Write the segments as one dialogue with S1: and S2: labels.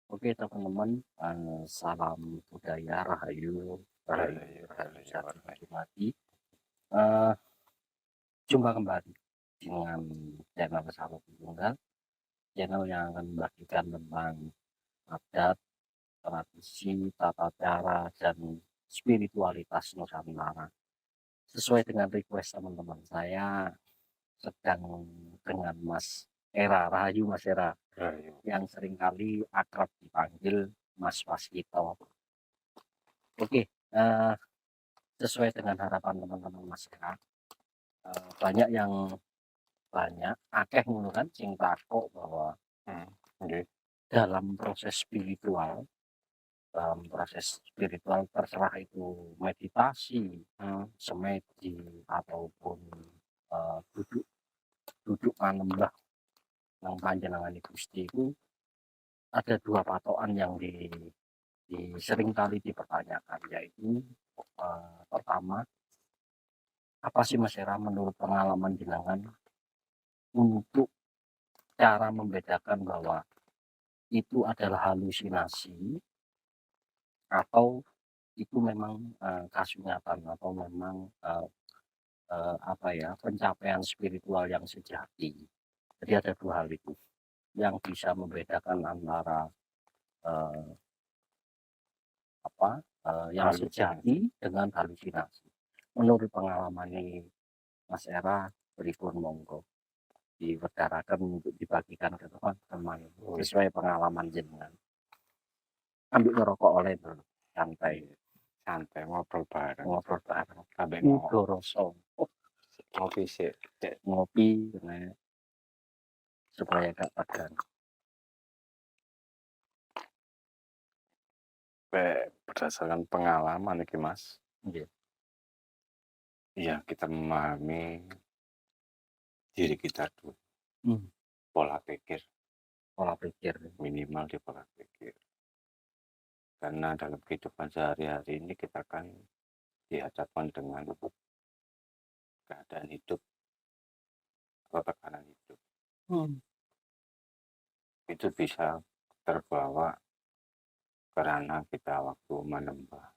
S1: Oke teman-teman, salam budaya, rahayu, rahayu,
S2: Rahayu
S1: rahayu,
S2: rahayu
S1: satu
S2: rahayu.
S1: lagi. Eh, Jumpa kembali dengan channel Sahabat Tunggal, channel yang akan membagikan tentang adat, tradisi, tata cara, dan spiritualitas Nusantara. Sesuai dengan request teman-teman, saya sedang dengan Mas Era, Rahayu Mas Era,
S2: Rahayu.
S1: yang seringkali akrab dipanggil Mas Waskito. Oke, sesuai dengan harapan teman-teman Mas Era, banyak yang akeh ngono kan sing takok bahwa
S2: Nggih.
S1: dalam proses spiritual terserah itu meditasi, semedi ataupun duduk duduk manembah nang panjenengane Gusti iku ada dua patokan yang sering kali dipertanyakan, yaitu pertama, apa sih Mas Era menurut pengalaman jenengan untuk cara membedakan bahwa itu adalah halusinasi atau itu memang kasunyatan atau memang pencapaian spiritual yang sejati. Jadi ada dua hal itu yang bisa membedakan antara eh, yang sejati dengan halusinasi. Menurut pengalaman ini Mas Era, berikut monggo diutarakan untuk dibagikan ke teman-teman sesuai pengalaman jenengan. Ambil ngerokok oleh dulu, santai.
S2: Santai ngobrol bareng.
S1: Ngobrol bareng.
S2: Sampai
S1: Udo rasa.
S2: ngopi sih.
S1: Ngopi supaya gak tegang.
S2: Berdasarkan pengalaman iki Mas.
S1: Iya.
S2: Iya, kita memahami diri kita dulu. Pola pikir minimal di pola pikir. Karena dalam kehidupan sehari-hari ini kita kan dihadapkan dengan keadaan hidup atau tekanan hidup. Itu bisa terbawa karena kita waktu menembak,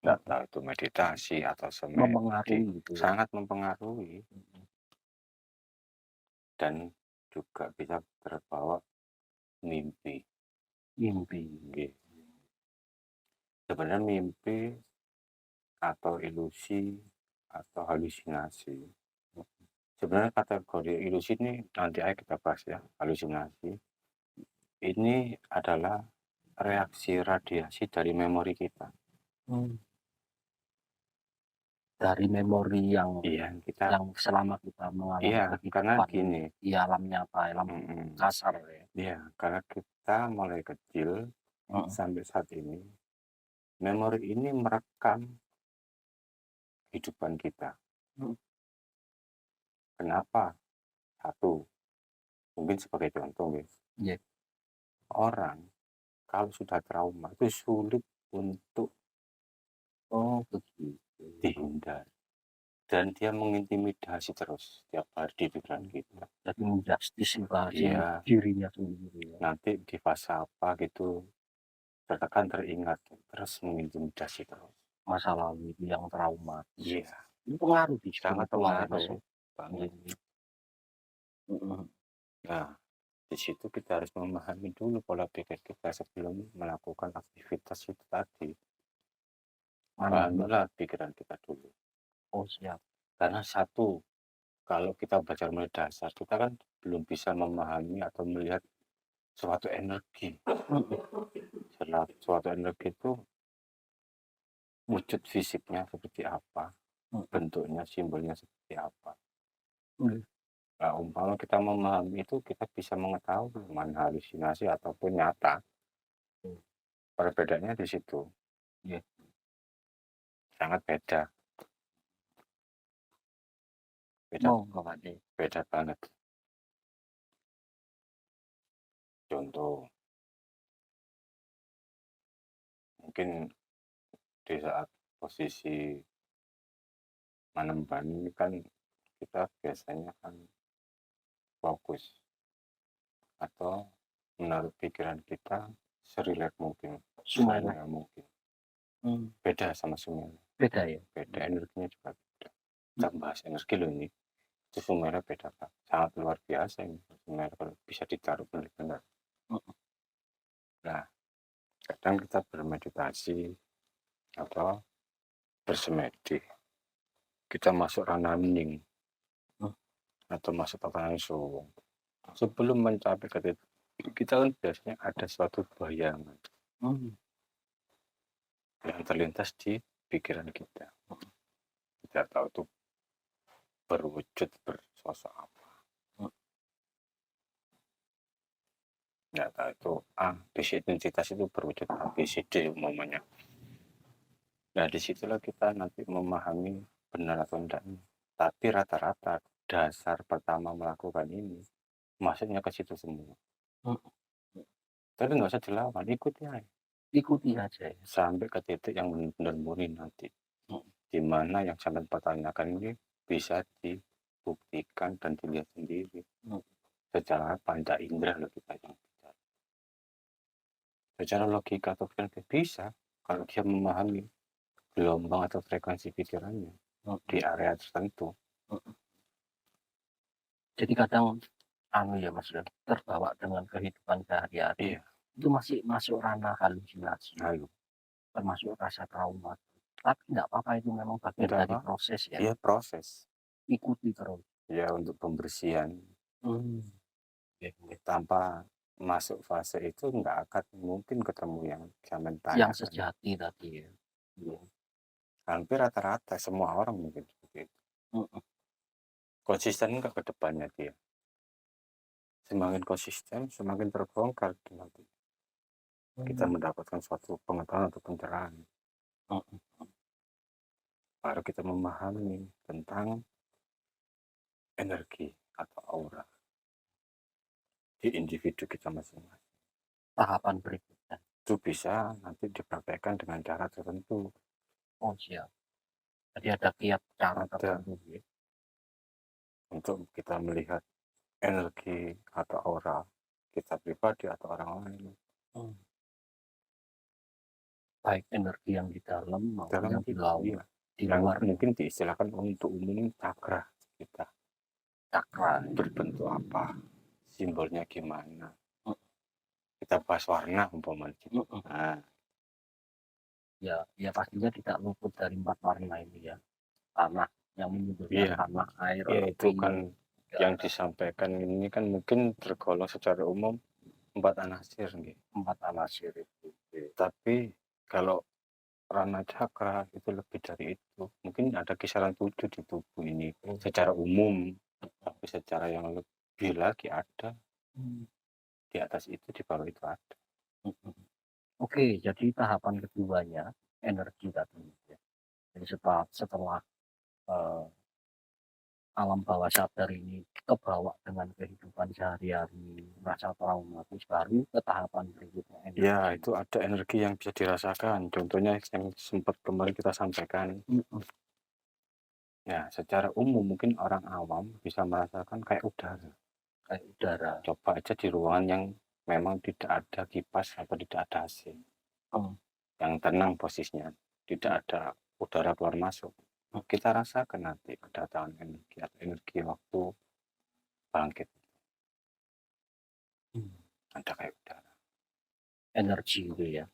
S2: nggak tahu itu meditasi atau semedi,
S1: Mempengaruhi gitu.
S2: sangat mempengaruhi. Dan juga bisa terbawa mimpi. Nggih. Sebenarnya mimpi atau ilusi atau halusinasi, sebenarnya kategori ilusi ini nanti aja kita bahas ya. Halusinasi ini adalah reaksi radiasi dari memori kita.
S1: Dari memori yang
S2: Kita
S1: selama kita mengalami
S2: karena
S1: kehidupan
S2: gini,
S1: di alam nyata, alam kasar ya.
S2: Iya, karena kita mulai kecil sampai saat ini, memori ini merekam kehidupan kita. Kenapa? Satu, mungkin sebagai contoh, guys. Orang kalau sudah trauma itu sulit untuk dihindar, dan dia mengintimidasi terus tiap hari di pikiran kita.
S1: Jadi menjustisifasi dirinya sendiri.
S2: Nanti di fase apa gitu tertekan, teringat, terus mengintimidasi terus
S1: masa lalu itu yang trauma.
S2: Iya.
S1: Ini pengaruh di
S2: Sangat pengaruh banget. Nah, di situ kita harus memahami dulu pola pikir kita sebelum melakukan aktivitas itu tadi. Pahamilah pikiran kita dulu.
S1: Oh siap.
S2: Karena satu, kalau kita belajar mulai dasar, kita kan belum bisa memahami atau melihat suatu energi. Suatu energi itu wujud fisiknya seperti apa, bentuknya, simbolnya seperti apa. Nah, umpama kita memahami itu, kita bisa mengetahui mana halusinasi ataupun nyata. Perbedaannya di situ. Sangat beda. Beda banget. Contoh, mungkin di saat posisi menemban ini kan kita biasanya kan fokus atau menaruh pikiran kita serileks mungkin,
S1: Sumelek.
S2: saya mungkin.
S1: Mmm,
S2: Beda sama Sumelek,
S1: beda ya?
S2: beda energinya juga beda. Kita bahas energi loh ini. Itu Sumelek beda, Kak. Sangat luar biasa ini Sumelek kalau bisa ditaruh benar-benar.
S1: Mhm,
S2: Nah, kadang kita bermeditasi atau bersemedi, kita masuk ranah hening
S1: mmm,
S2: atau masuk tatanan suwung. Sebelum mencapai ke titik, kita kan biasanya ada suatu bayangan
S1: mmm,
S2: yang terlintas di pikiran kita. Kita tahu itu berwujud bersosok apa.
S1: mhm,
S2: Nggak tahu itu A, basic identitas itu berwujud A, B, C, D umpamanya. Nah, disitulah kita nanti memahami benar atau enggaknya. Tapi rata-rata dasar pertama melakukan ini, masuknya ke situ semua.
S1: mhm.
S2: Tapi nggak usah dilawan, ikuti aja.
S1: Ikuti aja ya?
S2: Sampai ke titik yang benar-benar murni nanti.
S1: Mhm,
S2: Di mana yang sampai pertanyakan ini bisa dibuktikan dan dilihat sendiri.
S1: mhm.
S2: Secara panca indera loh kita yang bicara. Secara logika atau pikiran bisa kalau dia memahami gelombang atau frekuensi pikirannya di
S1: Mhm,
S2: area tertentu.
S1: mhm. Jadi kadang anu ya Mas ya, terbawa dengan kehidupan sehari-hari,
S2: Iya,
S1: itu masih masuk ranah halusinasi,
S2: lalu
S1: termasuk rasa trauma. Tapi nggak apa-apa itu memang bagian
S2: enggak
S1: dari
S2: apa,
S1: proses ya,
S2: iya proses
S1: ikuti terus.
S2: ya untuk pembersihan.
S1: Mmm, oke oke.
S2: Tanpa masuk fase itu nggak akan mungkin ketemu yang zaman
S1: Yang
S2: tanyakan.
S1: sejati tadi ya? Iya,
S2: Hampir rata-rata semua orang mungkin seperti itu.
S1: mhm,
S2: Konsisten nggak ke depannya dia. Semakin konsisten, semakin terbongkar nanti kita
S1: mmm,
S2: mendapatkan suatu pengetahuan atau pencerahan.
S1: mhm.
S2: Baru kita memahami tentang energi atau aura di individu kita masing-masing.
S1: Tahapan berikutnya.
S2: Itu bisa nanti dipraktekkan dengan cara tertentu.
S1: Oh siap. Jadi ada kiat cara
S2: Ada
S1: tertentu ya?
S2: untuk kita melihat energi atau aura kita pribadi atau orang lain.
S1: Mmm, baik energi yang di dalam maupun
S2: Dalam
S1: yang di
S2: iya,
S1: di
S2: yang
S1: luar ya?
S2: mungkin diistilahkan untuk umum cakra kita.
S1: Cakra,
S2: Berbentuk apa, simbolnya gimana.
S1: mhm,
S2: Kita bahas warna umpamanya gitu.
S1: mhm.
S2: Nah,
S1: Ya ya pastinya tidak luput dari 4 warna ini ya. Tanah yang menyebutkan
S2: iya,
S1: tanah, air,
S2: iya itu
S1: api,
S2: kan yang
S1: udara,
S2: disampaikan ini kan mungkin tergolong secara umum 4 anasir gitu.
S1: 4 anasir itu. Oke.
S2: Tapi kalau ranah cakra itu lebih dari itu. Mungkin ada kisaran 7 di tubuh ini
S1: Oh,
S2: secara umum, tapi secara yang lebih lagi ada
S1: mmm,
S2: di atas itu, di bawah itu ada.
S1: mhm. Oke, jadi tahapan keduanya energi tadi ya. Jadi setelah, eee, alam bawah sadar ini kebawa dengan kehidupan sehari-hari, rasa traumatis, baru ke tahapan berikutnya
S2: Ya,
S1: energi.
S2: itu ada energi yang bisa dirasakan. Contohnya yang sempat kemarin kita sampaikan.
S1: Mhm,
S2: Ya, secara umum mungkin orang awam bisa merasakan kayak udara.
S1: kayak udara,
S2: Coba aja di ruangan yang memang tidak ada kipas atau tidak ada AC,
S1: mmm,
S2: yang tenang posisinya, tidak ada udara keluar masuk.
S1: mhm,
S2: Kita rasakan nanti kedatangan energi atau energi waktu bangkit.
S1: mmm,
S2: Ada kayak udara.
S1: energi itu ya.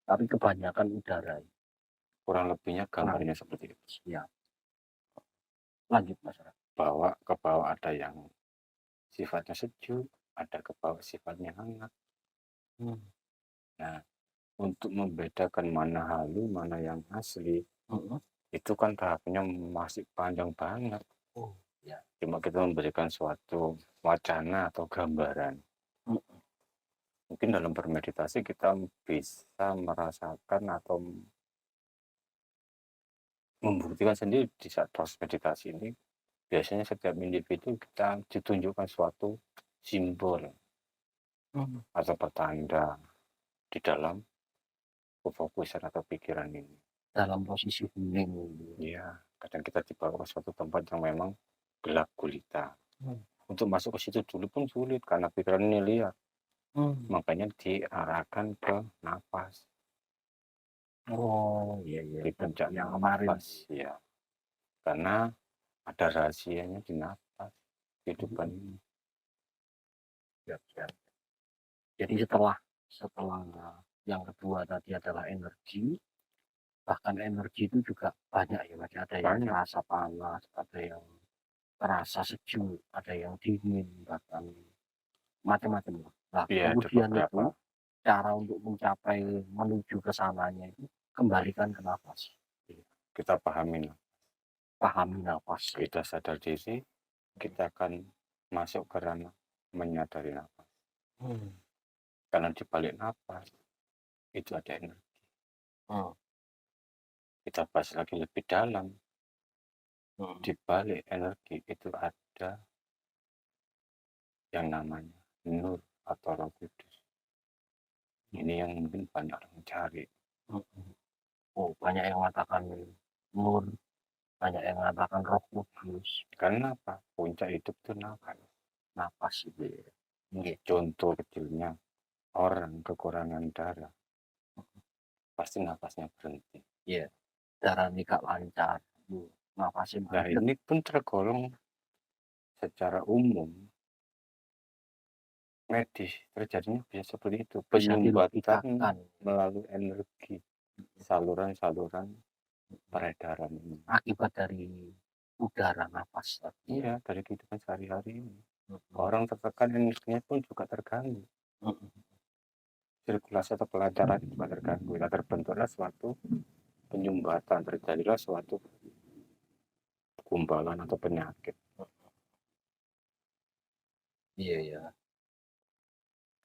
S1: Tapi kebanyakan udara ya,
S2: Kurang lebihnya
S1: kurang
S2: gambarnya seperti itu.
S1: siap. Lanjut Mas.
S2: Bawa ke bawah ada yang sifatnya sejuk, ada ke bawah sifatnya hangat.
S1: Mmm,
S2: Nah, untuk membedakan mana halu, mana yang asli,
S1: mhm.
S2: itu kan tahapnya masih panjang banget.
S1: Oh, ya,
S2: Cuma kita memberikan suatu wacana atau gambaran.
S1: mhm,
S2: Mungkin dalam bermeditasi kita bisa merasakan atau membuktikan sendiri di saat proses meditasi ini. Biasanya setiap individu kita ditunjukkan suatu simbol
S1: mmm.
S2: atau pertanda di dalam kefokusan atau pikiran ini.
S1: Dalam posisi hening gitu.
S2: Ya, kadang kita dibawa ke suatu tempat yang memang gelap gulita.
S1: Mmm,
S2: Untuk masuk ke situ dulu pun sulit karena pikiran ini liar. Makanya diarahkan ke napas,
S1: Oh, iya iya,
S2: di puncak
S1: yang kemarin.
S2: napas, ya. Karena ada rahasianya di napas, kehidupan
S1: Mhm,
S2: ini.
S1: siap siap. Jadi setelah yang kedua tadi adalah energi, bahkan energi itu juga banyak ya, Mas, ada yang
S2: Banyak,
S1: terasa panas, ada yang terasa sejuk, ada yang dingin, bahkan macam-macam lah. Nah,
S2: iya ada
S1: kemudian itu
S2: beberapa.
S1: cara untuk mencapai menuju ke sananya itu kembalikan ke nafas. Iya,
S2: Kita pahami,
S1: pahami nafas ya.
S2: kita sadar diri, kita akan masuk ke ranah menyadari napas.
S1: Hmm.
S2: Karena di balik napas, itu ada energi.
S1: Hmm.
S2: Kita bahas lagi lebih dalam,
S1: Hmm.
S2: di balik energi itu ada yang namanya nur atau roh kudus. Ini yang mungkin banyak orang cari.
S1: Hmm. Oh, banyak yang mengatakan nur, banyak yang mengatakan roh kudus,
S2: Karena apa? Puncak hidup itu napas.
S1: nafas itu ya. Iya.
S2: Contoh kecilnya, orang kekurangan darah, pasti napasnya berhenti.
S1: Iya, darah nikah lancar, nafasnya
S2: Nah
S1: mandek.
S2: ini pun tergolong secara umum medis, terjadinya bisa seperti itu.
S1: Bisa
S2: Penyumbatan
S1: dilogikakan
S2: melalui energi, saluran-saluran peredaran ini.
S1: akibat dari udara nafas tadi ya.
S2: Iya, dari kehidupan sehari-hari ini.
S1: Mhm,
S2: Orang tertekan energinya pun juga terganggu.
S1: mhm.
S2: Sirkulasi atau kelancaran juga terganggu. Nah, terbentuklah suatu penyumbatan, terjadilah suatu gumpalan atau penyakit.
S1: Iya iya,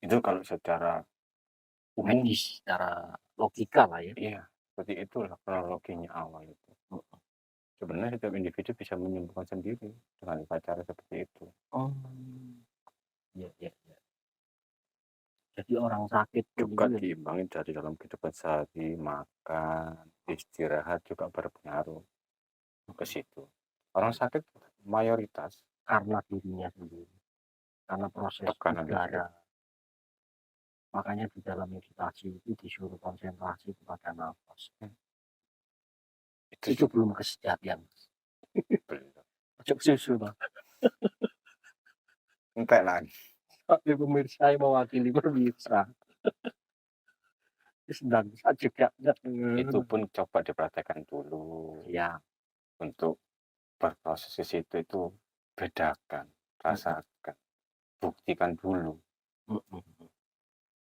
S2: Itu kalau secara umum,
S1: medis secara logika lah ya.
S2: iya, seperti itulah kronologinya awal itu.
S1: Mhm.
S2: Sebenarnya setiap individu bisa menyembuhkan sendiri dengan cara seperti itu.
S1: Oh, iya iya iya. Jadi orang sakit pun
S2: Juga
S1: itu
S2: diimbangi dari dalam kehidupan sehari, makan, istirahat juga berpengaruh ke situ. Orang sakit mayoritas
S1: karena dirinya sendiri, karena proses
S2: tekanan listrik.
S1: udara. Makanya di dalam meditasi itu disuruh konsentrasi kepada nafas.
S2: Itu
S1: Itu belum kesejatian.
S2: belum.
S1: Ojo susu lah.
S2: Entek lagi.
S1: Tapi pemirsa yang mewakili pemirsa. Sedang juga.
S2: Itu pun coba dipraktekkan dulu
S1: Ya.
S2: untuk berproses ke situ itu bedakan, rasakan, buktikan dulu.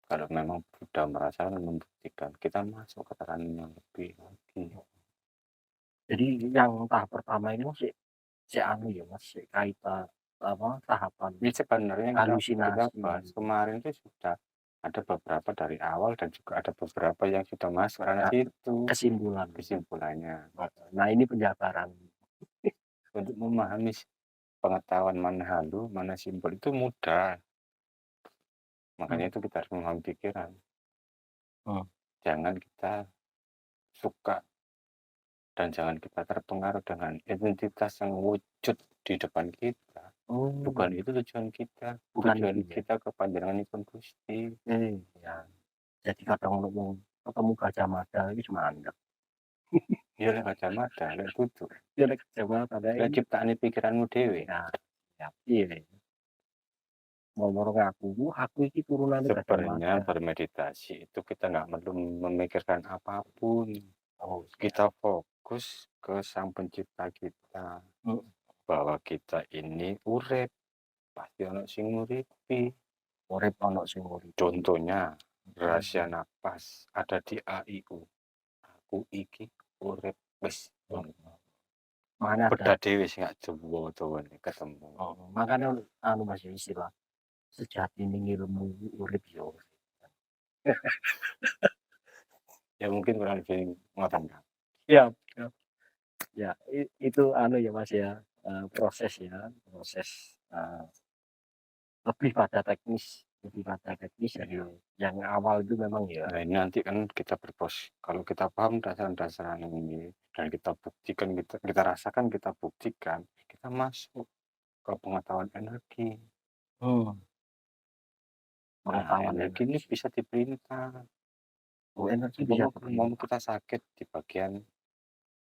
S2: Kalau memang sudah merasakan membuktikan, kita masuk ke tatanan yang lebih lagi.
S1: Jadi yang tahap pertama ini masih si anu ya Mas, si kaitan apa tahapan
S2: Ini sebenarnya yang kita
S1: halusinasi.
S2: bahas kemarin itu sudah ada beberapa dari awal dan juga ada beberapa yang sudah masuk ranah
S1: Ya,
S2: situ
S1: kesimpulan.
S2: kesimpulannya.
S1: Nah ini penjabaran.
S2: Untuk memahami pengetahuan mana halu, mana simbol itu mudah. Makanya itu kita harus memahami pikiran.
S1: Hmm.
S2: Jangan kita suka dan jangan kita terpengaruh dengan identitas yang wujud di depan kita.
S1: Oh,
S2: Bukan itu tujuan kita.
S1: bukan
S2: Tujuan
S1: itu ya.
S2: kita kepanjanganipun Gusti.
S1: Ya. Jadi kadang ngomong ketemu Gajah Mada itu cuma anda.
S2: Ya lek kacamata, lek tutup.
S1: Ya lek Gajah Mada
S2: Lek
S1: ini.
S2: ciptaane pikiranmu dhewe.
S1: Ya, ya, iya. Ngomong aku iki turunannya Gajah
S2: Sebenarnya
S1: Mada.
S2: bermeditasi itu kita nggak perlu memikirkan apapun.
S1: Oh,
S2: Kita fokus ke Sang Pencipta kita.
S1: hmm.
S2: Bahwa kita ini urip, pasti ono sing nguripi.
S1: Urip ono sing urip.
S2: Contohnya, rahasia napas ada di AIU. Aku iki urip wis.
S1: Mana ada.
S2: Beda dhewe sing gak jowo-jowone ketemu.
S1: Makanya anu Mas istilah sejati ning ilmu urip yo.
S2: Ya mungkin kurang lebih ngoten kan.
S1: Iya, ya. Ya, itu anu ya Mas ya, proses ya, proses lebih pada teknis ya. Yang awal itu memang ya.
S2: Nah ini nanti kan kita kalau kita paham dasar-dasar ini dan kita buktikan, kita rasakan, kita buktikan, kita masuk ke pengetahuan energi.
S1: Hmm.
S2: Nah,
S1: Pengetahuan
S2: energi ini
S1: energi.
S2: bisa diperintah.
S1: Oh, energi bisa
S2: Umpama
S1: diperintah.
S2: kita sakit di bagian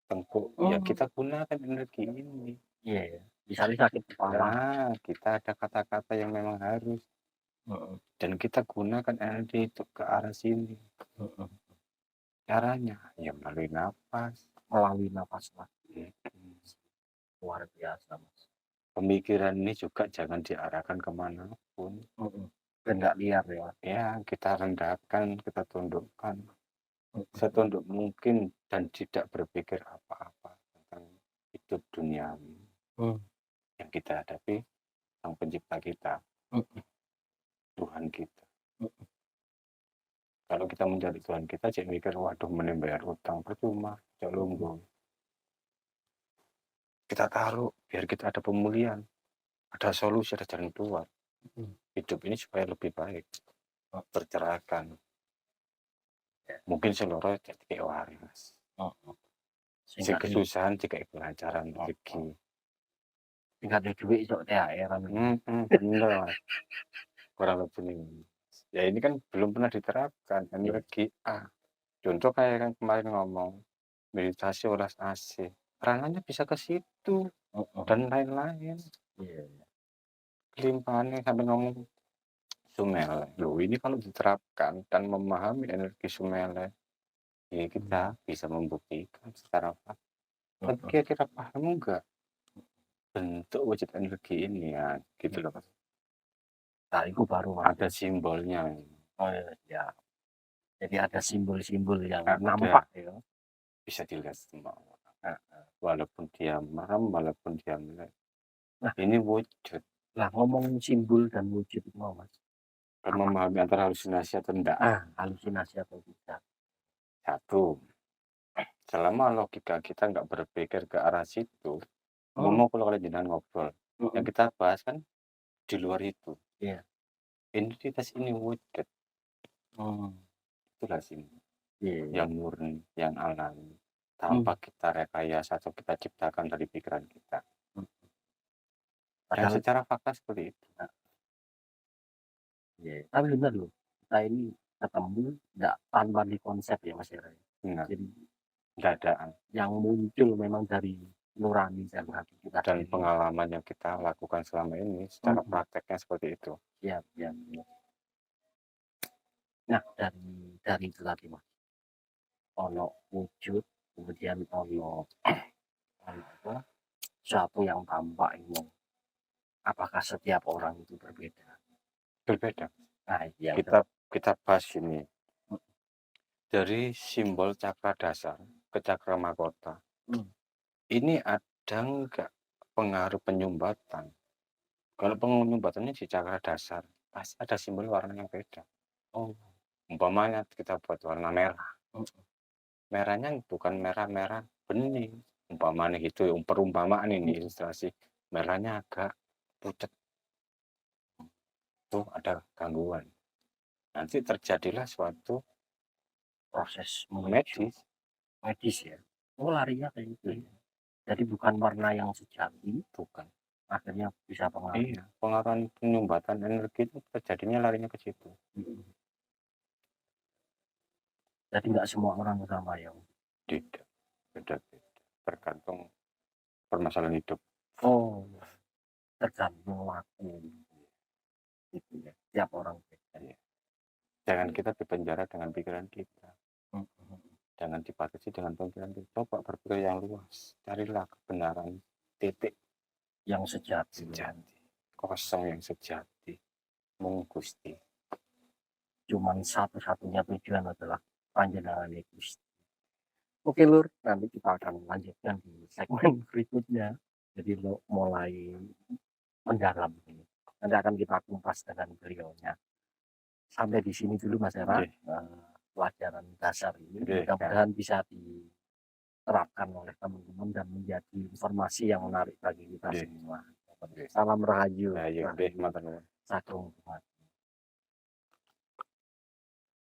S2: tengkuk, ya
S1: Oh,
S2: kita gunakan energi ini.
S1: iya ya. Misalnya sakit kepala.
S2: Nah, kita ada kata-kata yang memang harus,
S1: Heeh,
S2: dan kita gunakan energi itu ke arah sini.
S1: heeh.
S2: Caranya, ya melalui napas.
S1: Melalui napas lah.
S2: Mhm.
S1: Luar biasa, Mas.
S2: Pemikiran ini juga jangan diarahkan kemanapun.
S1: Heeh. Dan nggak liar ya.
S2: Ya, kita rendahkan, kita tundukkan
S1: Heeh,
S2: setunduk mungkin dan tidak berpikir apa-apa tentang hidup duniawi
S1: heeh,
S2: yang kita hadapi, Sang Pencipta kita,
S1: heeh,
S2: Tuhan kita.
S1: heeh.
S2: Kalau kita mencari Tuhan kita, cek mikir, waduh, mending bayar utang percuma, cek
S1: Mhm.
S2: lungguh. Kita taruh biar kita ada pemulihan, ada solusi, ada jalan keluar.
S1: Mhm.
S2: Hidup ini supaya lebih baik,
S1: Oh,
S2: tercerahkan.
S1: ya.
S2: Mungkin seluruh jadi kayak waris.
S1: Heeh.
S2: Si
S1: Singkat di
S2: kesusahan jika kelancaran
S1: heeh.
S2: rezeki.
S1: Singkat di duit iso THR-an.
S2: Bener Mas, kurang lebih ini. Ya ini kan belum pernah diterapkan
S1: Iya.
S2: energi A. Contoh kayak yang kemarin ngomong, meditasi uras asih, ranahnya bisa ke situ
S1: Heeh.
S2: dan lain-lain.
S1: Iya iya.
S2: Kelimpahannya sampai ngomong Sumele. Loh ini kalau diterapkan dan memahami energi Sumele, ya kita
S1: Mmm.
S2: bisa membuktikan secara fakta. Tapi
S1: Heeh.
S2: kira-kira paham nggak bentuk wujud energi ini ya, gitu
S1: Iya.
S2: loh Mas.
S1: Nah, itu baru, Mas,
S2: Ada
S1: ya.
S2: simbolnya,
S1: Oh, iya iya. Jadi ada simbol-simbol yang nampak
S2: ada,
S1: ya.
S2: bisa dilihat semua orang.
S1: Heeh.
S2: Walaupun dia merem, walaupun dia melek.
S1: Nah
S2: Ini wujud.
S1: nah ngomong simbol dan wujud itu mau, Mas,
S2: Kan
S1: apa
S2: memahami antara halusinasi atau enggak.
S1: halusinasi atau tidak?
S2: Satu, selama logika kita nggak berpikir ke arah situ,
S1: Oh,
S2: kalau jenengan ngobrol, yang
S1: mhm.
S2: kita bahas kan di luar itu.
S1: Iya.
S2: Identitas ini wujud,
S1: Mmm.
S2: itulah simbol.
S1: Iya iya.
S2: Yang murni, yang alami, tanpa
S1: Mmm.
S2: kita rekayasa atau kita ciptakan dari pikiran kita.
S1: Mhm.
S2: Dan
S1: Padahal
S2: secara fakta seperti itu.
S1: heeh, iya. Tapi bener loh, kita ini ketemu nggak tanpa dikonsep ya, Mas, ya.
S2: Benar,
S1: Jadi
S2: dadaan.
S1: yang muncul memang dari nurani dan hati kita
S2: Dan
S1: sendiri.
S2: pengalaman yang kita lakukan selama ini secara
S1: Mhm.
S2: prakteknya seperti itu.
S1: Iya iya iya. Nah, dari itu tadi, Mas, ono wujud, kemudian ono ono apa, sesuatu yang tampak itu. Apakah setiap orang itu berbeda?
S2: Berbeda.
S1: Nah, yang
S2: Kita kita bahas ini
S1: mhm,
S2: dari simbol cakra dasar ke cakra mahkota.
S1: mmm,
S2: Ini ada nggak pengaruh penyumbatan? Kalau penyumbatannya di cakra dasar, pasti ada simbol warna yang beda.
S1: oh,
S2: Umpamanya kita buat warna merah,
S1: mhm,
S2: merahnya bukan merah-merah bening. Umpamanya gitu, perumpamaan ini
S1: mhm,
S2: ilustrasi. Merahnya agak pucat, tuh ada gangguan. Nanti terjadilah suatu
S1: proses menuju
S2: medis,
S1: medis ya? Oh, larinya kayak gitu ya? Jadi bukan warna yang sejati,
S2: bukan.
S1: akhirnya bisa pengaruh,
S2: Iya, pengaruhan penyumbatan energi itu terjadinya larinya ke situ.
S1: mhm. Jadi nggak semua orang sama ya?
S2: Tidak, beda-beda. Tergantung permasalahan hidup.
S1: Oh, tergantung waktu gitu ya, tiap orang beda.
S2: Iya. Jangan kita dipenjara dengan pikiran kita.
S1: Mhm, mhm.
S2: Jangan dibatasi dengan pikiran kita. Coba berpikir yang luas. Carilah kebenaran titik
S1: Yang sejati ya,
S2: sejati. Kosong yang sejati. Mung Gusti.
S1: cuman satu-satunya tujuan adalah panjenengan Gusti. Oke Lur, nanti kita akan lanjutkan di segmen berikutnya. Jadi lo mulai mendalam ini. Nanti akan kita kupas dengan beliaunya. Sampai di sini dulu Mas Hera,
S2: Oke,
S1: pelajaran dasar ini.
S2: oke, Kak.
S1: Mudah-mudahan bisa diterapkan oleh teman-teman dan menjadi informasi yang menarik bagi kita
S2: Oke,
S1: semua.
S2: oke.
S1: Salam Rahayu,
S2: Ayo, deh,
S1: Rahayu
S2: matur nuwun.
S1: Sagung Kumat.